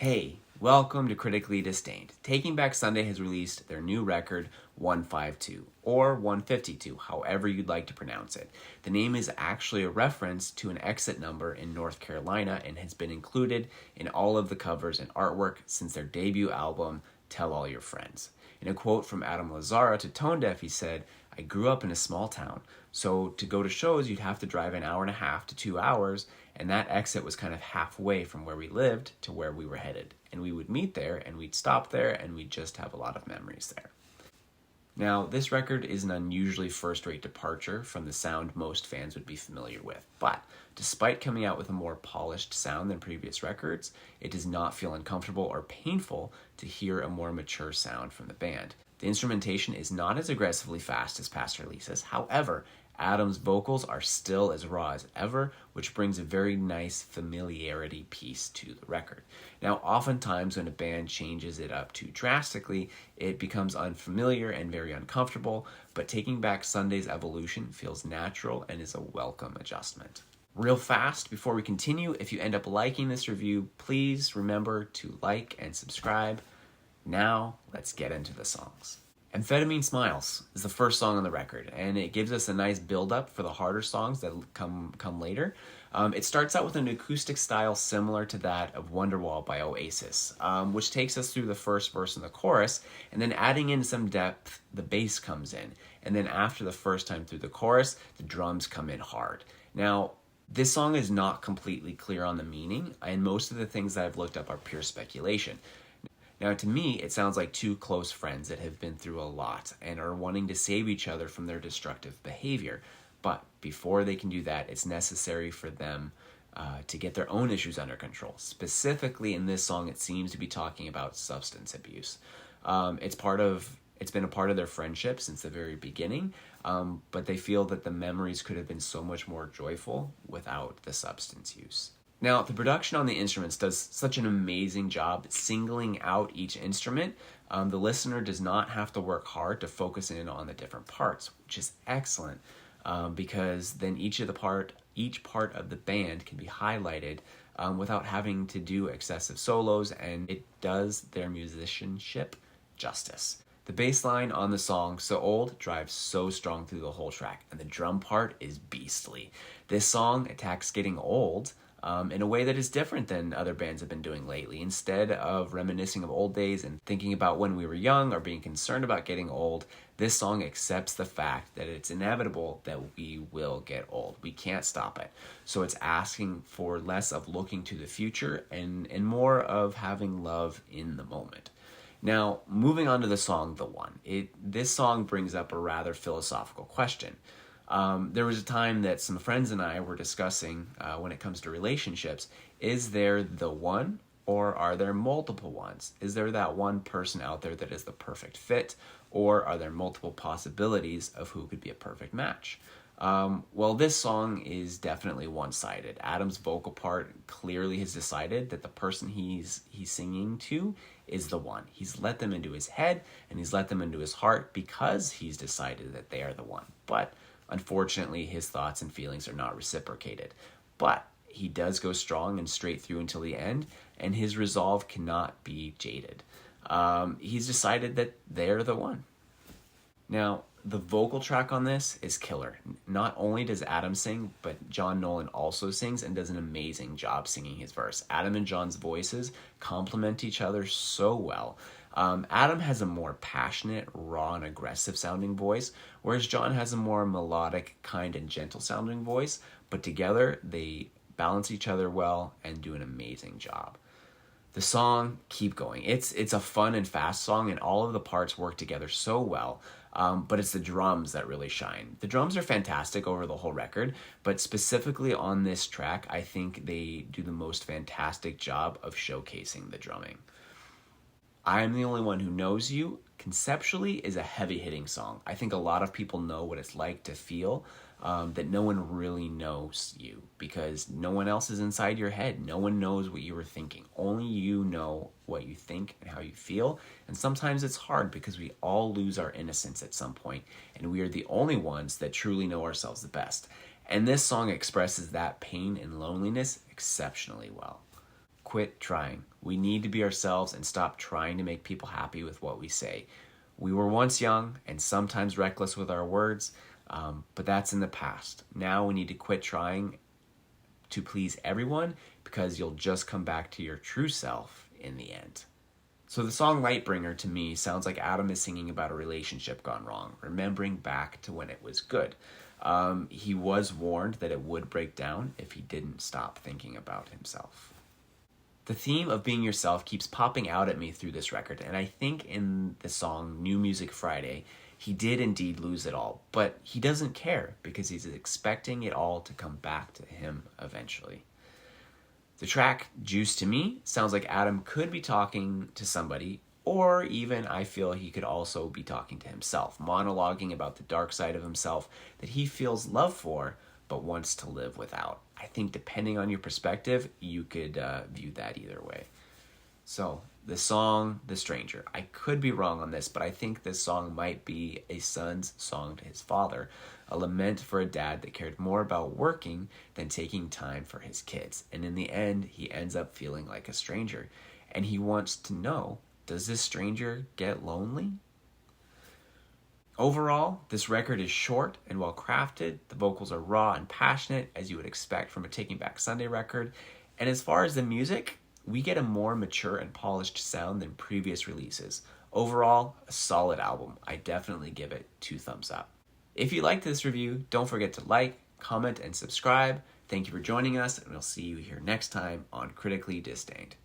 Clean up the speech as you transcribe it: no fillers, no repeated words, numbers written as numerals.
Hey, welcome to Critically Disdained. Taking Back Sunday has released their new record, 152, or 152, however you'd like to pronounce it. The name is actually a reference to an exit number in North Carolina and has been included in all of the covers and artwork since their debut album, Tell All Your Friends. In a quote from Adam Lazzara to Tone Deaf, he said, "I grew up in a small town, so to go to shows you'd have to drive an hour and a half to 2 hours, and that exit was kind of halfway from where we lived to where we were headed. And we would meet there, and we'd stop there, and we'd just have a lot of memories there." Now, this record is an unusually first-rate departure from the sound most fans would be familiar with, but despite coming out with a more polished sound than previous records, it does not feel uncomfortable or painful to hear a more mature sound from the band. The instrumentation is not as aggressively fast as past releases. However, Adam's vocals are still as raw as ever, which brings a very nice familiarity piece to the record. Now, oftentimes when a band changes it up too drastically, it becomes unfamiliar and very uncomfortable, but Taking Back Sunday's evolution feels natural and is a welcome adjustment. Real fast, before we continue, if you end up liking this review, please remember to like and subscribe. Now, let's get into the songs. Amphetamine Smiles is the first song on the record, and it gives us a nice build-up for the harder songs that come later. It starts out with an acoustic style similar to that of Wonderwall by Oasis, which takes us through the first verse and the chorus, and then adding in some depth, the bass comes in. And then after the first time through the chorus, the drums come in hard. Now, this song is not completely clear on the meaning, and most of the things that I've looked up are pure speculation. Now, to me, it sounds like two close friends that have been through a lot and are wanting to save each other from their destructive behavior. But before they can do that, it's necessary for them to get their own issues under control. Specifically, in this song, it seems to be talking about substance abuse. It's been a part of their friendship since the very beginning, but they feel that the memories could have been so much more joyful without the substance use. Now, the production on the instruments does such an amazing job singling out each instrument. The listener does not have to work hard to focus in on the different parts, which is excellent because then each part of the band can be highlighted without having to do excessive solos, and it does their musicianship justice. The bass line on the song So Old drives so strong through the whole track, and the drum part is beastly. This song attacks getting old in a way that is different than other bands have been doing lately. Instead of reminiscing of old days and thinking about when we were young or being concerned about getting old, this song accepts the fact that it's inevitable that we will get old. We can't stop it. So it's asking for less of looking to the future and more of having love in the moment. Now, moving on to the song, The One. This song brings up a rather philosophical question. There was a time that some friends and I were discussing when it comes to relationships, is there the one or are there multiple ones? Is there that one person out there that is the perfect fit, or are there multiple possibilities of who could be a perfect match? Well, this song is definitely one-sided. Adam's vocal part clearly has decided that the person he's singing to is the one. He's let them into his head and he's let them into his heart because he's decided that they are the one. But unfortunately, his thoughts and feelings are not reciprocated. But he does go strong and straight through until the end, and his resolve cannot be jaded. He's decided that they're the one. Now, the vocal track on this is killer. Not only does Adam sing, but John Nolan also sings and does an amazing job singing his verse. Adam and John's voices complement each other so well. Adam has a more passionate, raw, and aggressive sounding voice, whereas John has a more melodic, kind, and gentle sounding voice, but together they balance each other well and do an amazing job. The song, Keep Going. It's a fun and fast song, and all of the parts work together so well, but it's the drums that really shine. The drums are fantastic over the whole record, but specifically on this track, I think they do the most fantastic job of showcasing the drumming. I Am the Only One Who Knows You, conceptually, is a heavy-hitting song. I think a lot of people know what it's like to feel that no one really knows you because no one else is inside your head. No one knows what you were thinking. Only you know what you think and how you feel. And sometimes it's hard because we all lose our innocence at some point, and we are the only ones that truly know ourselves the best. And this song expresses that pain and loneliness exceptionally well. quit trying. We need to be ourselves and stop trying to make people happy with what we say. We were once young and sometimes reckless with our words, but that's in the past. Now we need to quit trying to please everyone because you'll just come back to your true self in the end. So the song Lightbringer to me sounds like Adam is singing about a relationship gone wrong, remembering back to when it was good. He was warned that it would break down if he didn't stop thinking about himself. The theme of being yourself keeps popping out at me through this record, and I think in the song New Music Friday, he did indeed lose it all, but he doesn't care because he's expecting it all to come back to him eventually. The track Juice to me sounds like Adam could be talking to somebody, or even I feel he could also be talking to himself, monologuing about the dark side of himself that he feels love for but wants to live without. I think depending on your perspective, you could view that either way. So the song The Stranger. I could be wrong on this, but I think this song might be a son's song to his father, a lament for a dad that cared more about working than taking time for his kids. And in the end, he ends up feeling like a stranger. And he wants to know, does this stranger get lonely? Overall, this record is short and well crafted. The vocals are raw and passionate, as you would expect from a Taking Back Sunday record. And as far as the music, we get a more mature and polished sound than previous releases. Overall, a solid album. I definitely give it 2 thumbs up. If you liked this review, don't forget to like, comment, and subscribe. Thank you for joining us, and we'll see you here next time on Critically Disdained.